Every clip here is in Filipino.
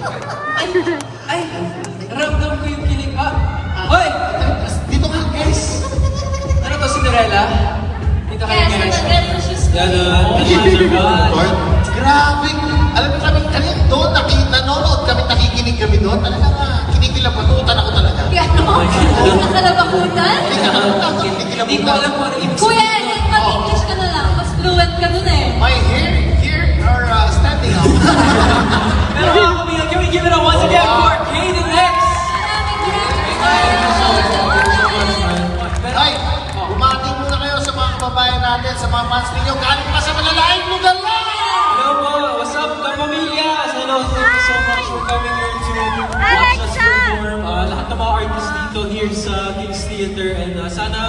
Ay, ramdam ko yung kilig. Hoy! Dito ka, guys. Ano to, Cinderella? Dito kayo, Yes, guys. Cinderella, she's Ganon. Lord, grabe. Alam mo kami, kanina doon, nanonood kami, nakikinig kami doon. Talaga nga, kinikilabututan ako talaga. Gano'n? Nakalabakutan? Hindi ko alam kung ano ibig Kuya, sabihin. mag-English ka na lang. Mas fluent ka dun eh. My hair are standing up. Pero mga kamigan, can we give it a once again for Katie Lex? Ay, bumati muna kayo sa mga kababayan natin, sa mga fans ninyo. Galing pa sa malalaking lugar na! Hello po, what's up, kapamilya? Hello, thank you so much for coming here to watch us perform. Lahat ng mga artists dito here sa King's Theater and sana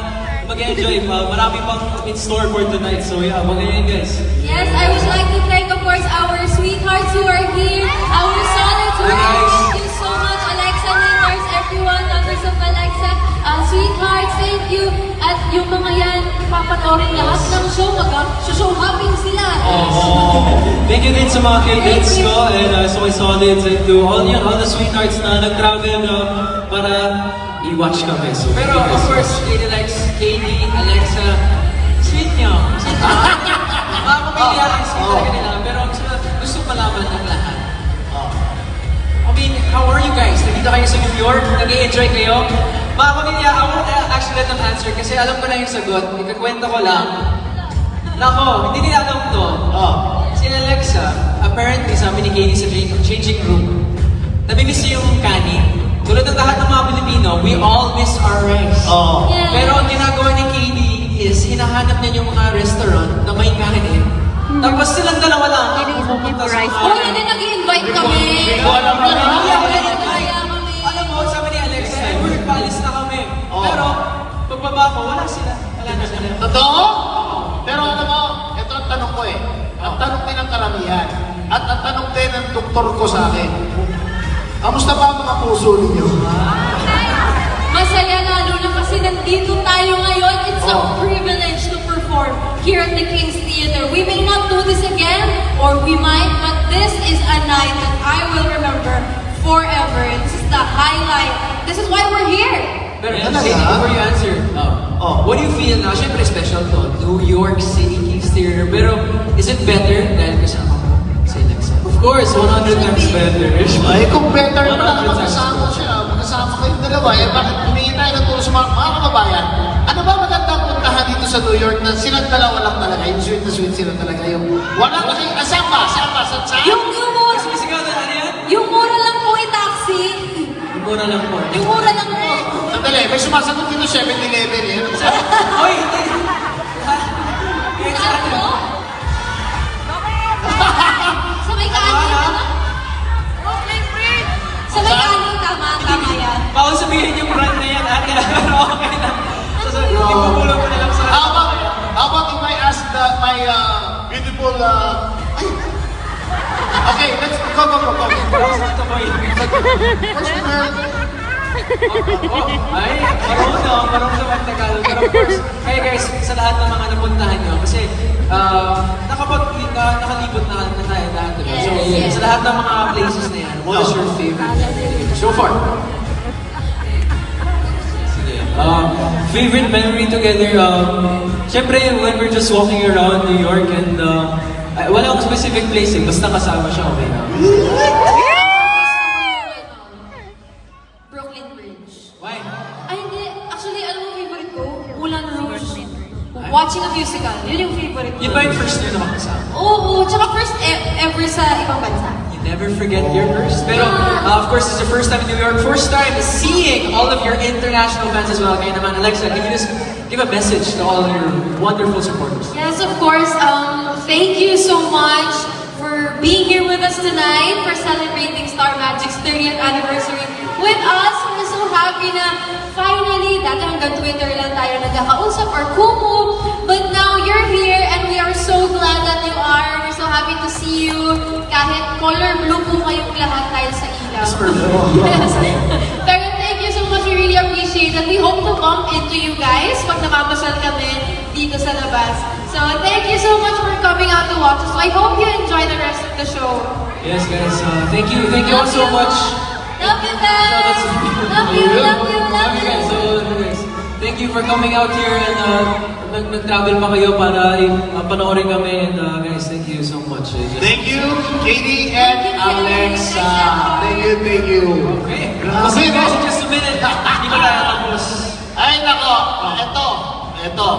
mag-enjoy pa. Marami pang in store for tonight, so yeah, magayon guys. Yes, I would like to thank, of course, our sweethearts who are here, our solids who are here. Thank you so much, Alexa, Neighbors, everyone, members of Alexa. Sweethearts, thank you. At yung mga yan, papanoorin lahat ng show, mag-show hopping sila. Thank you din sa mga K-dates ko and sa my solids and to all the sweethearts na nag-travel para i-watch kami. So, pero of course, Katie Lex, Katie, Alexa, sweet niyo. Sweet niyo. Mga pamilya lang sweet talaga nila. Pero gusto malaman ng lahat. I mean, how are you guys? Nandito kayo sa New York? Nag-i-enjoy kayo? Mga pamilya, I won't actually let them answer kasi alam ko na yung sagot. Ikakwento ko lang. Nako, hindi nila alam to. Si Alexa, apparently sabi ni Katie sa changing room, nabimiss niya yung kanin. Tulad ng lahat ng mga Pilipino, we all miss our rice. Yeah. Pero ang ginagawa ni Katie is, hinahanap niya yung mga restaurant na may kanin. Tapos silang dalawa lang. Pupunta sa Oh, hindi nag-i-invite kami. Hindi ko alam na. Hindi ako na-invite. Kaya kami. Alam mo, sabi ni Alexa, we're paalis na kami. Pero, pagbaba ko, wala sila. Wala na sila. Totoo? Pero alam mo, ito ang tanong ko eh. Ang tanong din ng karamihan. At ang tanong din ng doktor ko sa akin. Kamusta ba ang mga puso ninyo? Masaya lalo na kasi nandito tayo ngayon. It's a privilege to perform here at the King's Theater. We may not do this again, or we might, but this is a night that I will remember forever. This is the highlight. This is why we're here. Pero, Talaga? Katie, before you answer, what do you feel now? Siyempre, special to. New York City, King's Theater. Pero, is it better dahil kasama mo si Alexa? Of course, 100 times better. Ay, kung better na 100 times magkasama siya, magkasama kayong dalawa, eh bakit humingi tayo ng tulong sa mga kababayan? Ano ba magandang puntahan dito sa New York na silang dalawa lang talaga, yung sweet na sweet sila talaga, yung wala na kayong asama, saan? Yung mura, Sumisigaw na ano yan? yung mura lang po i-taxi. Mura lang po. Yung mura lang po. Sandali, may sumasagot dito 7-Eleven eh. Hoy, hindi! Saan po? Sa may kanin, ano? Sa may kanin, tama yan. Bawal sabihin yung brand na yan, ate. Pero okay lang. Ipupulong ko na lang sa... How about if I ask my beautiful, okay, let's go. First girl. Ay, marunong sa Tagalog. Pero of course, hey guys, sa lahat ng mga napuntahan nyo, kasi nakalibot na tayo lahat. Diba? So, Yes. sa lahat ng mga places na yan, what is your favorite? So far. Favorite memory together, syempre when we're just walking around New York and wala akong specific place eh, basta kasama siya, okay na. Brooklyn Bridge. Why? Ay, hindi. Actually, ano yung favorite ko? Moulin Rouge. Watching a musical. Yun yung favorite ko. Yun ba yung first year na makasama? Oo. Tsaka first ever sa ibang bansa. You never forget your first. Pero, of course, it's the first time in New York. First time seeing all of your international fans as well. Kaya naman, Alexa, can you just give a message to all your wonderful supporters? Yes, of course. Thank you so much for being here with us tonight for celebrating Star Magic's 30th anniversary with us. We're so happy na finally, dati hanggang Twitter lang tayo nagkakausap or Kumu, but now you're here and we are so glad that you are. We're so happy to see you. Kahit color blue po kayong lahat dahil sa ilaw. Yes. Pero thank you so much. We really appreciate it. We hope to bump into you guys pag namamasyal kami dito sa labas. So So thank you so much for coming out to watch us. I hope you enjoy the rest of the show. Yes, guys. Thank you all so much. Love you guys. Love you, love you, love you. Guys. So, guys, thank you for coming out here and nag-travel pa kayo para panoorin kami. And guys, thank you so much. Thank you, Katie and Alex. Thank you. Okay. Grabe, Kasi guys, no? just a minute. Hindi pa tayo tapos. Ay, nako. Ito.